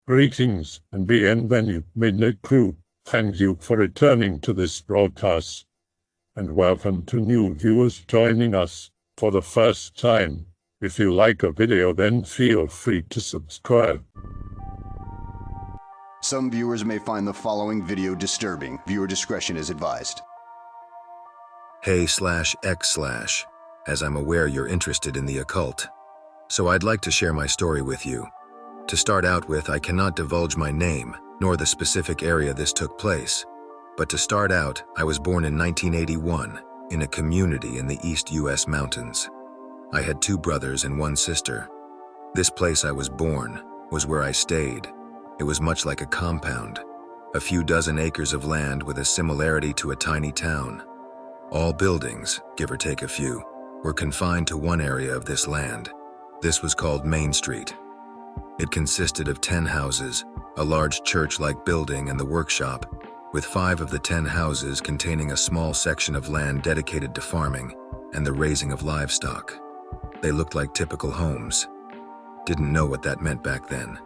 Greetings and bienvenue, Midnight Crew. Thank you for returning to this broadcast, and welcome to new viewers joining us for the first time. If you like a video, then feel free to subscribe. Some viewers may find the following video disturbing. Viewer discretion is advised. Hey/X/, as I'm aware you're interested in the occult, so I'd like to share my story with you. To start out with, I cannot divulge my name, nor the specific area this took place. But to start out, I was born in 1981, in a community in the East US mountains. I had 2 brothers and 1 sister. This place I was born was where I stayed. It was much like a compound, a few dozen acres of land with a similarity to a tiny town. All buildings, give or take a few, were confined to one area of this land. This was called Main Street. It consisted of 10 houses, a large church-like building and the workshop, with 5 of the 10 houses containing a small section of land dedicated to farming and the raising of livestock. They looked like typical homes. Didn't know what that meant back then.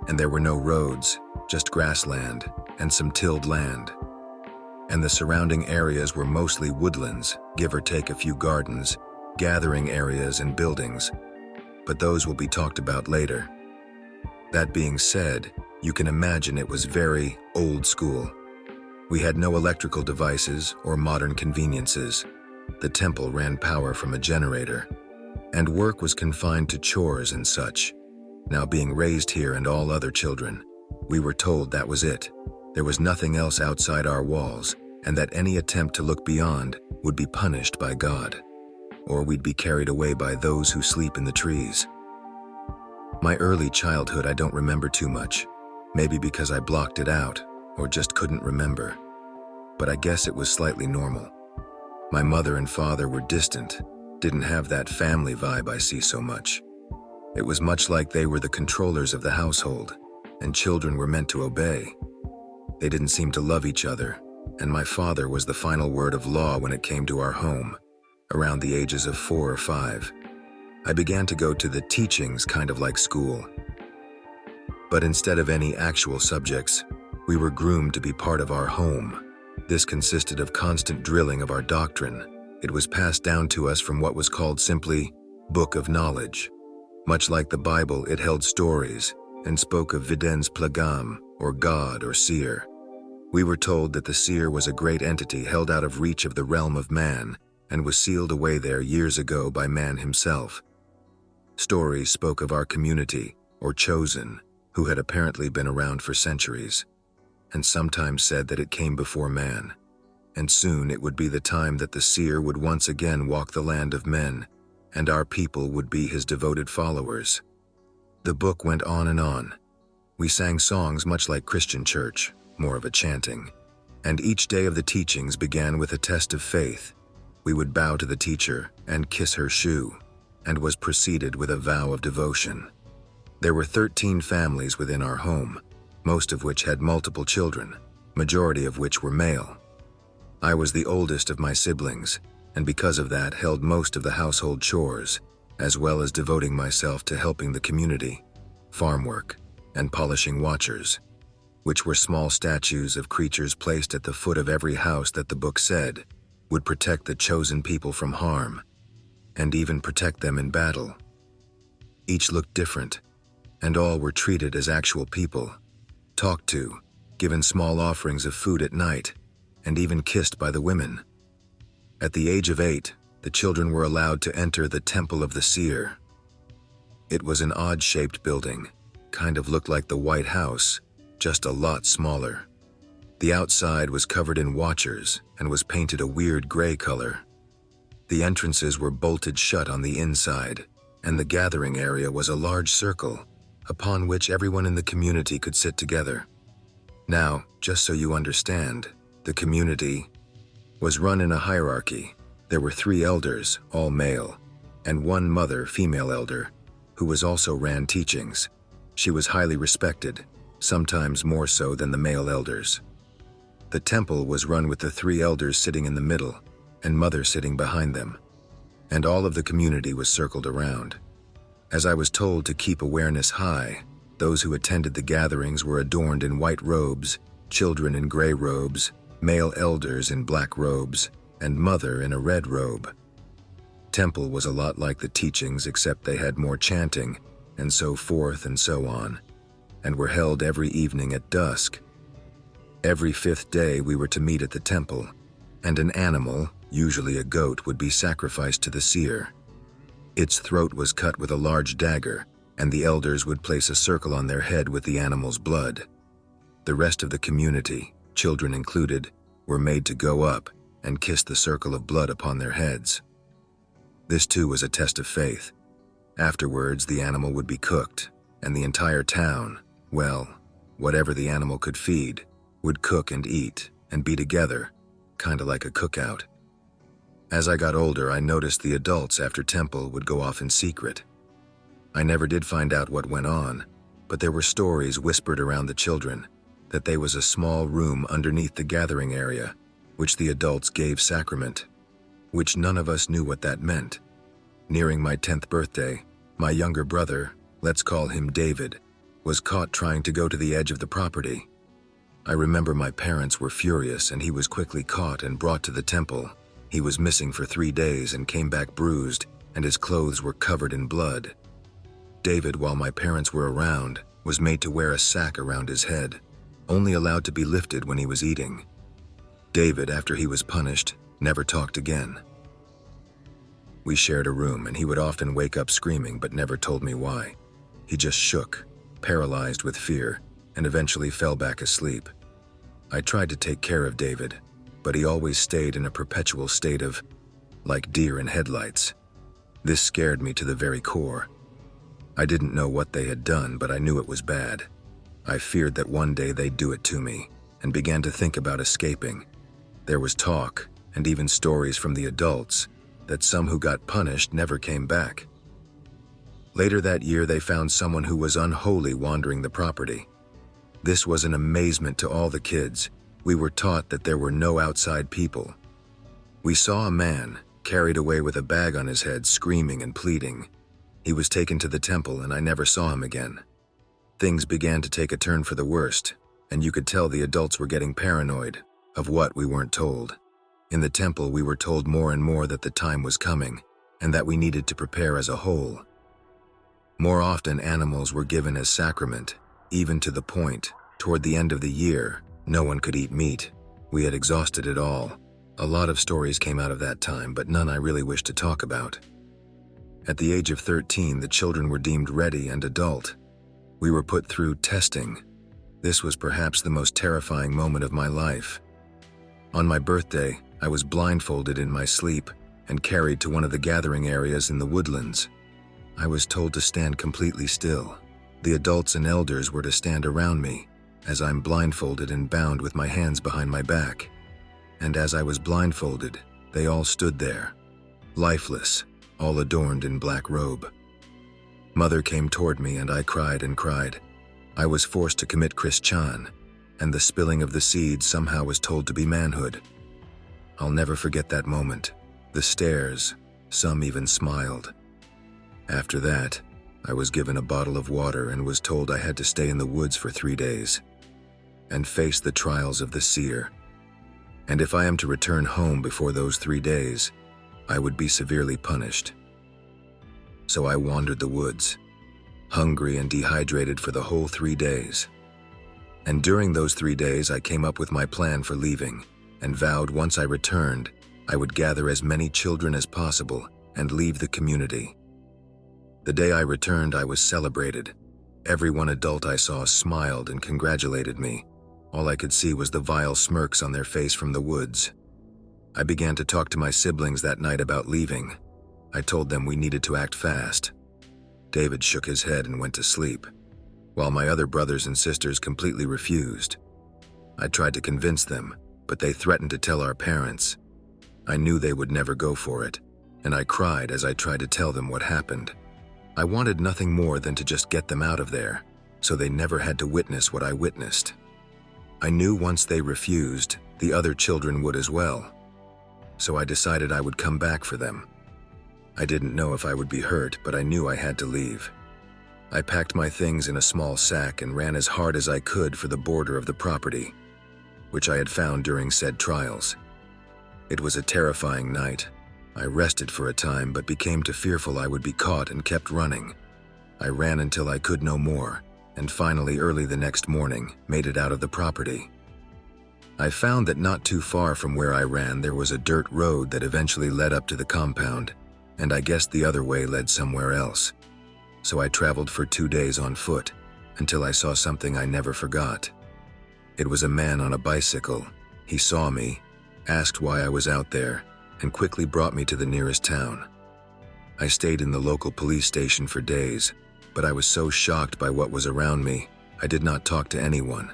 And there were no roads, just grassland and some tilled land. And the surrounding areas were mostly woodlands, give or take a few gardens, gathering areas and buildings. But those will be talked about later. That being said, you can imagine it was very old school. We had no electrical devices or modern conveniences. The temple ran power from a generator, and work was confined to chores and such. Now, being raised here and all other children, we were told that was it. There was nothing else outside our walls, and that any attempt to look beyond would be punished by God, or we'd be carried away by those who sleep in the trees. My early childhood I don't remember too much, maybe because I blocked it out or just couldn't remember. But I guess it was slightly normal. My mother and father were distant, didn't have that family vibe I see so much. It was much like they were the controllers of the household, and children were meant to obey. They didn't seem to love each other, and my father was the final word of law when it came to our home, around the ages of 4 or 5. I began to go to the teachings, kind of like school. But instead of any actual subjects, we were groomed to be part of our home. This consisted of constant drilling of our doctrine. It was passed down to us from what was called simply Book of Knowledge. Much like the Bible, it held stories and spoke of videns plagam, or God or seer. We were told that the seer was a great entity held out of reach of the realm of man and was sealed away there years ago by man himself. Stories spoke of our community, or chosen, who had apparently been around for centuries, and sometimes said that it came before man, and soon it would be the time that the seer would once again walk the land of men, and our people would be his devoted followers. The book went on and on. We sang songs much like Christian church, more of a chanting, and each day of the teachings began with a test of faith. We would bow to the teacher and kiss her shoe, and was preceded with a vow of devotion. There were 13 families within our home, most of which had multiple children, majority of which were male. I was the oldest of my siblings, and because of that held most of the household chores, as well as devoting myself to helping the community, farm work, and polishing watchers, which were small statues of creatures placed at the foot of every house that the book said would protect the chosen people from harm, and even protect them in battle. Each looked different, and all were treated as actual people, talked to, given small offerings of food at night, and even kissed by the women. At the age of 8, the children were allowed to enter the Temple of the Seer. It was an odd-shaped building, kind of looked like the White House, just a lot smaller. The outside was covered in watchers and was painted a weird gray color. The entrances were bolted shut on the inside, and the gathering area was a large circle, upon which everyone in the community could sit together. Now, just so you understand, the community was run in a hierarchy. There were 3 elders, all male, and 1 mother, female elder, who also ran teachings. She was highly respected, sometimes more so than the male elders. The temple was run with the 3 elders sitting in the middle, and mother sitting behind them, and all of the community was circled around. As I was told to keep awareness high, Those who attended the gatherings were adorned in white robes, children in gray robes, male elders in black robes, and mother in a red robe. Temple was a lot like the teachings, except they had more chanting, and so forth and so on, and were held every evening at dusk. Every 5th day we were to meet at the temple, and an animal, usually a goat, would be sacrificed to the seer. Its throat was cut with a large dagger, and the elders would place a circle on their head with the animal's blood. The rest of the community, children included, were made to go up and kiss the circle of blood upon their heads. This too was a test of faith. Afterwards, the animal would be cooked, and the entire town, well, whatever the animal could feed, would cook and eat and be together, kinda like a cookout. As I got older, I noticed the adults after temple would go off in secret. I never did find out what went on, but there were stories whispered around the children that there was a small room underneath the gathering area, which the adults gave sacrament, which none of us knew what that meant. Nearing my 10th birthday, my younger brother, let's call him David, was caught trying to go to the edge of the property. I remember my parents were furious and he was quickly caught and brought to the temple. He was missing for 3 days and came back bruised, and his clothes were covered in blood. David, while my parents were around, was made to wear a sack around his head, only allowed to be lifted when he was eating. David, after he was punished, never talked again. We shared a room and he would often wake up screaming but never told me why. He just shook, paralyzed with fear, and eventually fell back asleep. I tried to take care of David, but he always stayed in a perpetual state of, like deer in headlights. This scared me to the very core. I didn't know what they had done, but I knew it was bad. I feared that one day they'd do it to me, and began to think about escaping. There was talk, and even stories from the adults, that some who got punished never came back. Later that year, they found someone who was unholy wandering the property. This was an amazement to all the kids. We were taught that there were no outside people. We saw a man, carried away with a bag on his head, screaming and pleading. He was taken to the temple and I never saw him again. Things began to take a turn for the worst, and you could tell the adults were getting paranoid of what we weren't told. In the temple, we were told more and more that the time was coming, and that we needed to prepare as a whole. More often, animals were given as sacrament, even to the point, toward the end of the year, no one could eat meat. We had exhausted it all. A lot of stories came out of that time, but none I really wish to talk about. At the age of 13, the children were deemed ready and adult. We were put through testing. This was perhaps the most terrifying moment of my life. On my birthday, I was blindfolded in my sleep and carried to one of the gathering areas in the woodlands. I was told to stand completely still. The adults and elders were to stand around me, as I'm blindfolded and bound with my hands behind my back. And as I was blindfolded, they all stood there, lifeless, all adorned in black robe. Mother came toward me and I cried and cried. I was forced to commit Christian, and the spilling of the seed somehow was told to be manhood. I'll never forget that moment. The stares, some even smiled. After that, I was given a bottle of water and was told I had to stay in the woods for 3 days and face the trials of the seer. And if I am to return home before those 3 days, I would be severely punished. So I wandered the woods, hungry and dehydrated for the whole 3 days. And during those 3 days, I came up with my plan for leaving and vowed once I returned, I would gather as many children as possible and leave the community. The day I returned, I was celebrated. Every one adult I saw smiled and congratulated me. All I could see was the vile smirks on their face from the woods. I began to talk to my siblings that night about leaving. I told them we needed to act fast. David shook his head and went to sleep, while my other brothers and sisters completely refused. I tried to convince them, but they threatened to tell our parents. I knew they would never go for it, and I cried as I tried to tell them what happened. I wanted nothing more than to just get them out of there, so they never had to witness what I witnessed. I knew once they refused, the other children would as well. So I decided I would come back for them. I didn't know if I would be hurt, but I knew I had to leave. I packed my things in a small sack and ran as hard as I could for the border of the property, which I had found during said trials. It was a terrifying night. I rested for a time but became too fearful I would be caught and kept running. I ran until I could no more, and finally early the next morning made it out of the property. I found that not too far from where I ran there was a dirt road that eventually led up to the compound, and I guessed the other way led somewhere else. So I traveled for 2 days on foot until I saw something I never forgot. It was a man on a bicycle. He saw me, asked why I was out there, and quickly brought me to the nearest town. I stayed in the local police station for days, but I was so shocked by what was around me, I did not talk to anyone.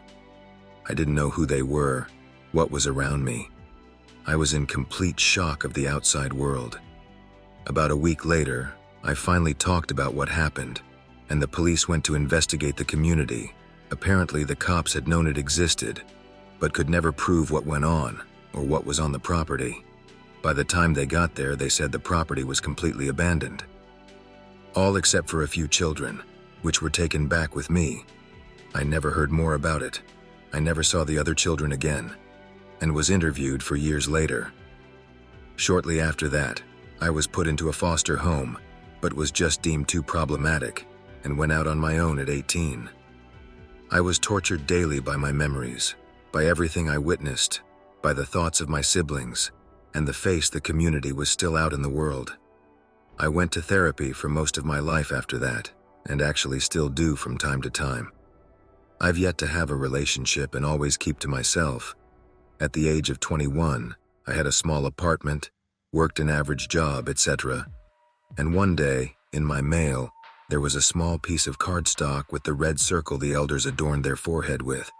I didn't know who they were, what was around me. I was in complete shock of the outside world. About a week later, I finally talked about what happened, and the police went to investigate the community. Apparently, the cops had known it existed, but could never prove what went on or what was on the property. By the time they got there, they said the property was completely abandoned. All except for a few children, which were taken back with me. I never heard more about it. I never saw the other children again, and was interviewed for years later. Shortly after that, I was put into a foster home, but was just deemed too problematic, and went out on my own at 18. I was tortured daily by my memories, by everything I witnessed, by the thoughts of my siblings, and the face the community was still out in the world. I went to therapy for most of my life after that, and actually still do from time to time. I've yet to have a relationship and always keep to myself. At the age of 21, I had a small apartment, worked an average job, etc. And one day, in my mail, there was a small piece of cardstock with the red circle the elders adorned their forehead with.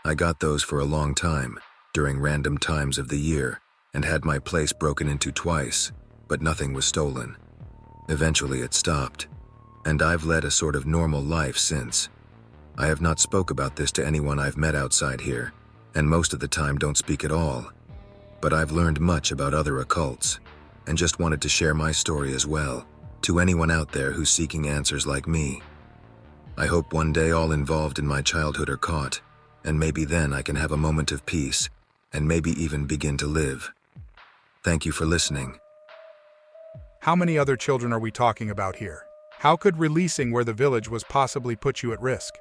I got those for a long time, during random times of the year, and had my place broken into twice, but nothing was stolen. Eventually it stopped, and I've led a sort of normal life since. I have not spoke about this to anyone I've met outside here, and most of the time don't speak at all. But I've learned much about other occults, and just wanted to share my story as well, to anyone out there who's seeking answers like me. I hope one day all involved in my childhood are caught, and maybe then I can have a moment of peace, and maybe even begin to live. Thank you for listening. How many other children are we talking about here? How could releasing where the village was possibly put you at risk?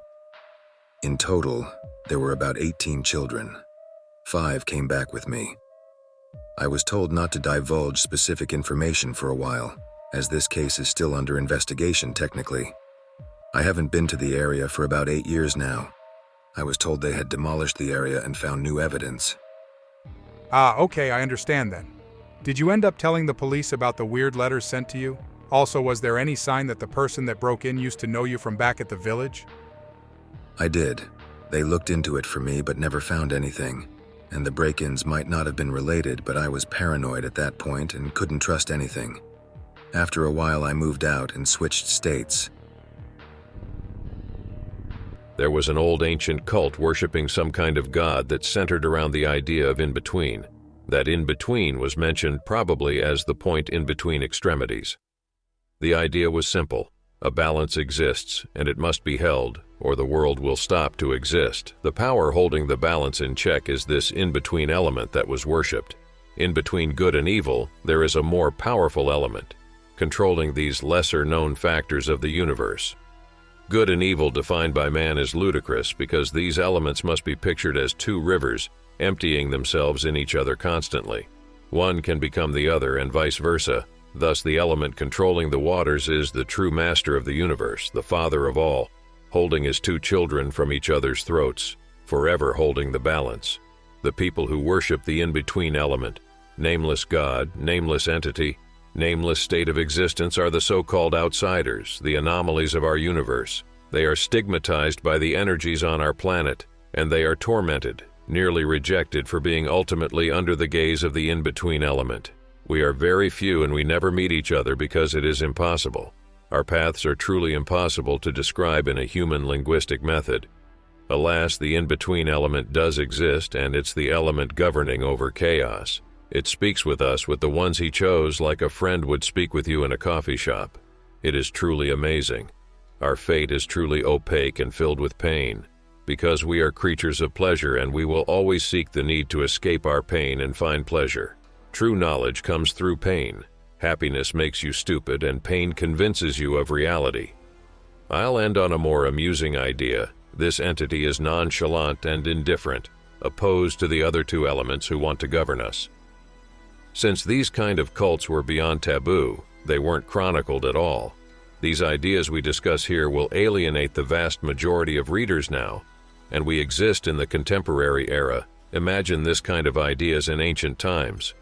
In total, there were about 18 children. 5 came back with me. I was told not to divulge specific information for a while, as this case is still under investigation technically. I haven't been to the area for about 8 years now. I was told they had demolished the area and found new evidence. Okay, I understand then. Did you end up telling the police about the weird letters sent to you? Also, was there any sign that the person that broke in used to know you from back at the village? I did. They looked into it for me but never found anything. And the break-ins might not have been related, but I was paranoid at that point and couldn't trust anything. After a while I moved out and switched states. There was an old ancient cult worshipping some kind of god that centered around the idea of in-between. That in-between was mentioned probably as the point in between extremities. The idea was simple. A balance exists, and it must be held, or the world will stop to exist. The power holding the balance in check is this in-between element that was worshipped. In between good and evil, there is a more powerful element, controlling these lesser-known factors of the universe. Good and evil defined by man is ludicrous because these elements must be pictured as two rivers, emptying themselves in each other constantly. One can become the other and vice versa. Thus, the element controlling the waters is the true master of the universe, the father of all, holding his two children from each other's throats, forever holding the balance. The people who worship the in-between element, nameless God, nameless entity, nameless state of existence are the so-called outsiders, the anomalies of our universe. They are stigmatized by the energies on our planet, and they are tormented, nearly rejected for being ultimately under the gaze of the in-between element. We are very few and we never meet each other because it is impossible. Our paths are truly impossible to describe in a human linguistic method. Alas, the in-between element does exist, and it's the element governing over chaos. It speaks with us with the ones he chose like a friend would speak with you in a coffee shop. It is truly amazing. Our fate is truly opaque and filled with pain, because we are creatures of pleasure and we will always seek the need to escape our pain and find pleasure. True knowledge comes through pain. Happiness makes you stupid and pain convinces you of reality. I'll end on a more amusing idea. This entity is nonchalant and indifferent, opposed to the other two elements who want to govern us. Since these kind of cults were beyond taboo, they weren't chronicled at all. These ideas we discuss here will alienate the vast majority of readers now, and we exist in the contemporary era. Imagine this kind of ideas in ancient times.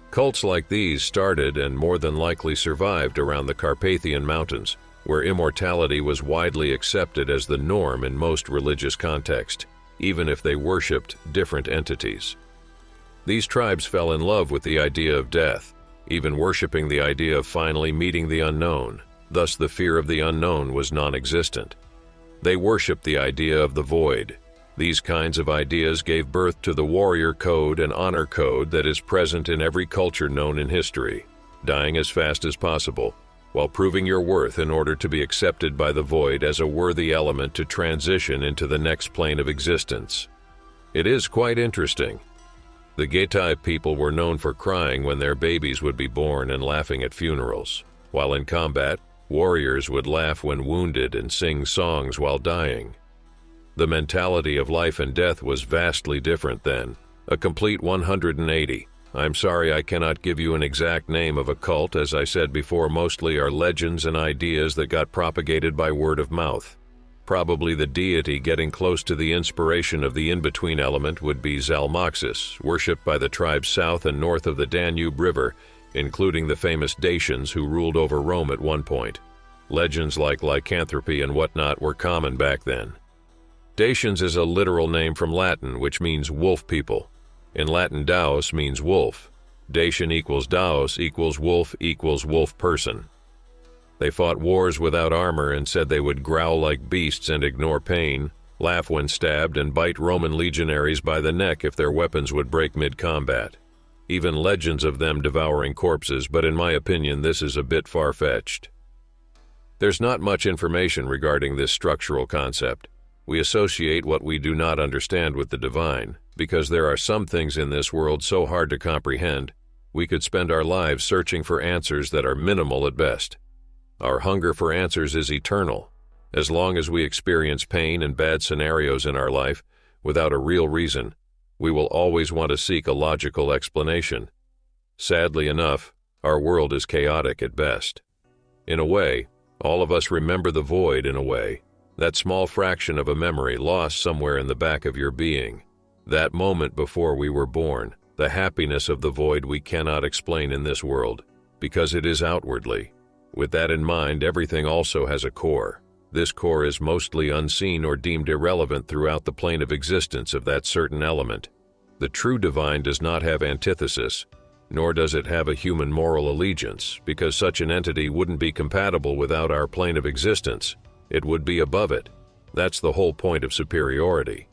Cults like these started and more than likely survived around the Carpathian Mountains, where immortality was widely accepted as the norm in most religious contexts, even if they worshipped different entities. These tribes fell in love with the idea of death, even worshipping the idea of finally meeting the unknown. Thus, the fear of the unknown was non-existent. They worshipped the idea of the void. These kinds of ideas gave birth to the warrior code and honor code that is present in every culture known in history, dying as fast as possible, while proving your worth in order to be accepted by the void as a worthy element to transition into the next plane of existence. It is quite interesting. The Gaut people were known for crying when their babies would be born and laughing at funerals, while in combat, warriors would laugh when wounded and sing songs while dying. The mentality of life and death was vastly different then, a complete 180. I'm sorry I cannot give you an exact name of a cult, as I said before, mostly are legends and ideas that got propagated by word of mouth. Probably the deity getting close to the inspiration of the in-between element would be Zalmoxis, worshipped by the tribes south and north of the Danube River, including the famous Dacians who ruled over Rome at one point. Legends like lycanthropy and whatnot were common back then. Dacians is a literal name from Latin, which means wolf people. In Latin, Daos means wolf. Dacian equals Daos equals wolf person. They fought wars without armor and said they would growl like beasts and ignore pain, laugh when stabbed, and bite Roman legionaries by the neck if their weapons would break mid-combat. Even legends of them devouring corpses, but in my opinion this is a bit far-fetched. There's not much information regarding this structural concept. We associate what we do not understand with the divine, because there are some things in this world so hard to comprehend, we could spend our lives searching for answers that are minimal at best. Our hunger for answers is eternal. As long as we experience pain and bad scenarios in our life, without a real reason, we will always want to seek a logical explanation. Sadly enough, our world is chaotic at best. In a way, all of us remember the void in a way. That small fraction of a memory lost somewhere in the back of your being. That moment before we were born, the happiness of the void we cannot explain in this world, because it is outwardly. With that in mind, everything also has a core. This core is mostly unseen or deemed irrelevant throughout the plane of existence of that certain element. The true divine does not have antithesis, nor does it have a human moral allegiance, because such an entity wouldn't be compatible without our plane of existence. It would be above it. That's the whole point of superiority.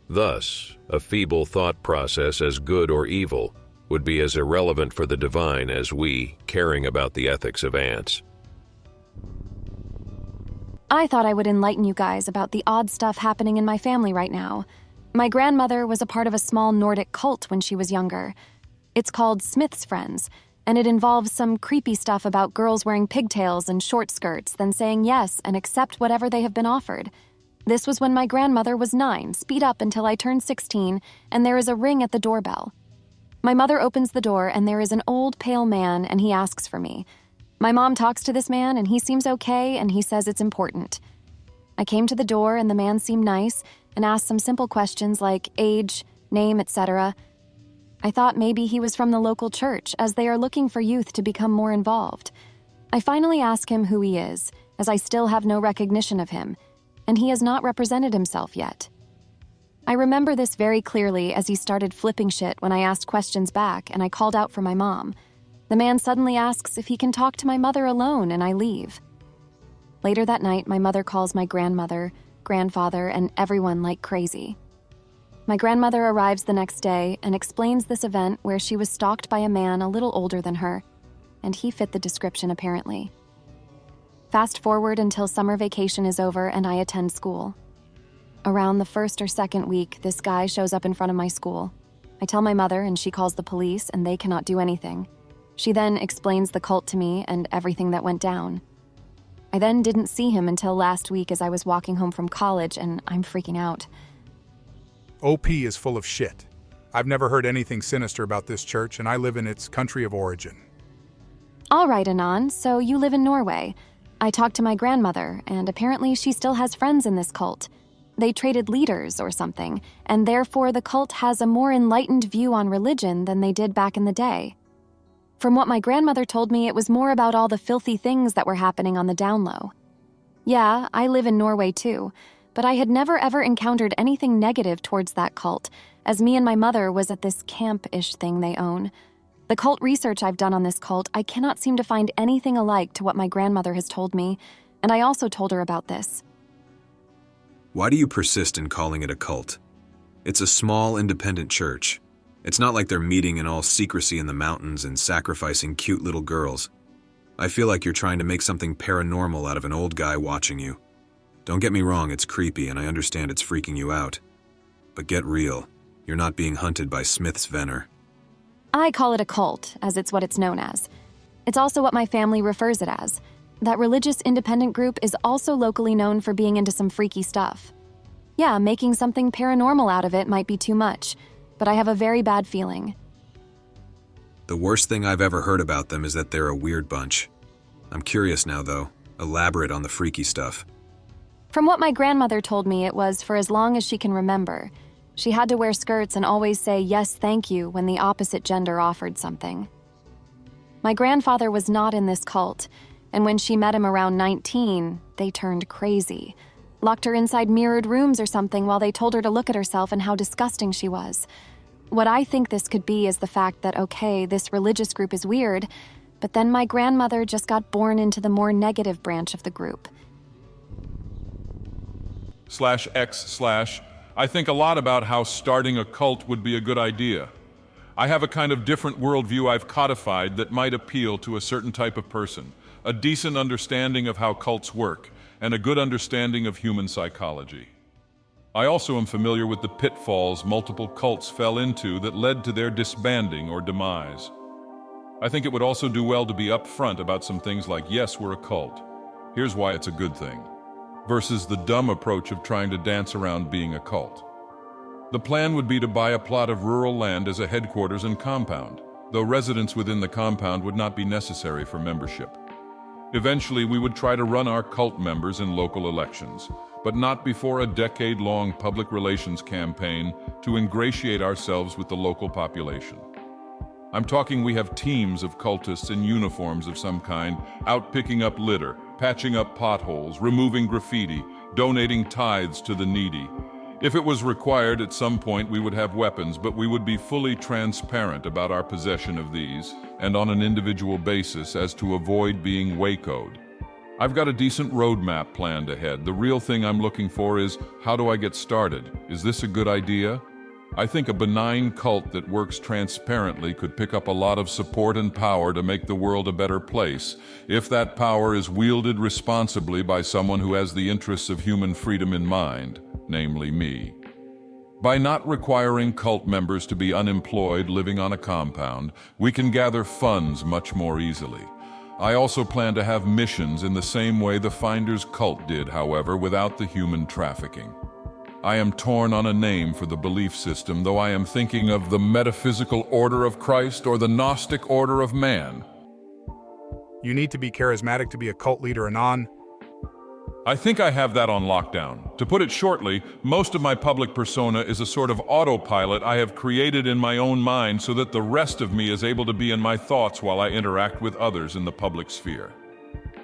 Thus, a feeble thought process as good or evil would be as irrelevant for the divine as we caring about the ethics of ants. I thought I would enlighten you guys about the odd stuff happening in my family right now. My grandmother was a part of a small Nordic cult when she was younger. It's called Smith's Friends, and it involves some creepy stuff about girls wearing pigtails and short skirts, then saying yes and accept whatever they have been offered. This was when my grandmother was 9, speed up until I turned 16, and there is a ring at the doorbell. My mother opens the door, and there is an old, pale man, and he asks for me. My mom talks to this man, and he seems okay, and he says it's important. I came to the door, and the man seemed nice, and asked some simple questions like age, name, etc. I thought maybe he was from the local church, as they are looking for youth to become more involved. I finally ask him who he is, as I still have no recognition of him, and he has not represented himself yet. I remember this very clearly as he started flipping shit when I asked questions back and I called out for my mom. The man suddenly asks if he can talk to my mother alone, and I leave. Later that night, my mother calls my grandmother, grandfather, and everyone like crazy. My grandmother arrives the next day and explains this event where she was stalked by a man a little older than her, and he fit the description apparently. Fast forward until summer vacation is over and I attend school. Around the first or second week, this guy shows up in front of my school. I tell my mother and she calls the police and they cannot do anything. She then explains the cult to me and everything that went down. I then didn't see him until last week as I was walking home from college and I'm freaking out. OP is full of shit. I've never heard anything sinister about this church and I live in its country of origin. All right, Anon, so you live in Norway. I talked to my grandmother and apparently she still has friends in this cult. They traded leaders or something, and therefore the cult has a more enlightened view on religion than they did back in the day. From what my grandmother told me, it was more about all the filthy things that were happening on the down low. Yeah, I live in Norway too, but I had never ever encountered anything negative towards that cult, as me and my mother was at this camp-ish thing they own. The cult research I've done on this cult, I cannot seem to find anything alike to what my grandmother has told me, and I also told her about this. Why do you persist in calling it a cult? It's a small, independent church. It's not like they're meeting in all secrecy in the mountains and sacrificing cute little girls. I feel like you're trying to make something paranormal out of an old guy watching you. Don't get me wrong, it's creepy and I understand it's freaking you out. But get real. You're not being hunted by Smith's Veneer. I call it a cult, as it's what it's known as. It's also what my family refers it as. That religious independent group is also locally known for being into some freaky stuff. Yeah, making something paranormal out of it might be too much, but I have a very bad feeling. The worst thing I've ever heard about them is that they're a weird bunch. I'm curious now, though. Elaborate on the freaky stuff. From what my grandmother told me, it was for as long as she can remember. She had to wear skirts and always say yes, thank you when the opposite gender offered something. My grandfather was not in this cult, and when she met him around 19, they turned crazy. Locked her inside mirrored rooms or something while they told her to look at herself and how disgusting she was. What I think this could be is the fact that, okay, this religious group is weird, but then my grandmother just got born into the more negative branch of the group. /X/ I think a lot about how starting a cult would be a good idea. I have a kind of different worldview I've codified that might appeal to a certain type of person, a decent understanding of how cults work, and a good understanding of human psychology. I also am familiar with the pitfalls multiple cults fell into that led to their disbanding or demise. I think it would also do well to be upfront about some things like, yes, we're a cult. Here's why it's a good thing, versus the dumb approach of trying to dance around being a cult. The plan would be to buy a plot of rural land as a headquarters and compound, though residence within the compound would not be necessary for membership. Eventually, we would try to run our cult members in local elections, but not before a decade-long public relations campaign to ingratiate ourselves with the local population. I'm talking we have teams of cultists in uniforms of some kind, out picking up litter, patching up potholes, removing graffiti, donating tithes to the needy. If it was required at some point, we would have weapons, but we would be fully transparent about our possession of these, and on an individual basis as to avoid being Waco'd. I've got a decent roadmap planned ahead. The real thing I'm looking for is, how do I get started? Is this a good idea? I think a benign cult that works transparently could pick up a lot of support and power to make the world a better place, if that power is wielded responsibly by someone who has the interests of human freedom in mind, namely me. By not requiring cult members to be unemployed living on a compound, we can gather funds much more easily. I also plan to have missions in the same way the Finders cult did, however, without the human trafficking. I am torn on a name for the belief system, though I am thinking of the Metaphysical Order of Christ or the Gnostic Order of Man. You need to be charismatic to be a cult leader, Anon. I think I have that on lockdown. To put it shortly, most of my public persona is a sort of autopilot I have created in my own mind so that the rest of me is able to be in my thoughts while I interact with others in the public sphere.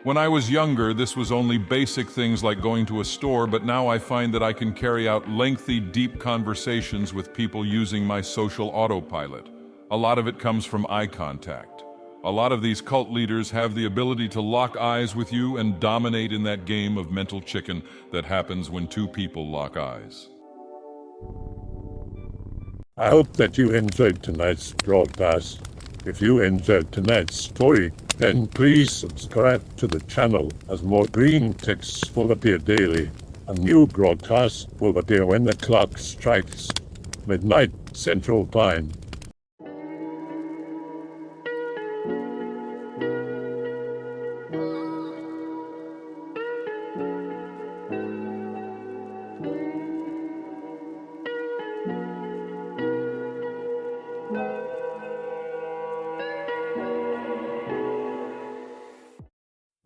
When I was younger, this was only basic things like going to a store, but now I find that I can carry out lengthy, deep conversations with people using my social autopilot. A lot of it comes from eye contact. A lot of these cult leaders have the ability to lock eyes with you and dominate in that game of mental chicken that happens when two people lock eyes. I hope that you enjoyed tonight's broadcast. If you enjoyed tonight's story, then please subscribe to the channel as more green texts will appear daily. A new broadcast will appear when the clock strikes midnight Central Time.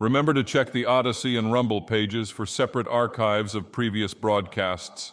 Remember to check the Odyssey and Rumble pages for separate archives of previous broadcasts.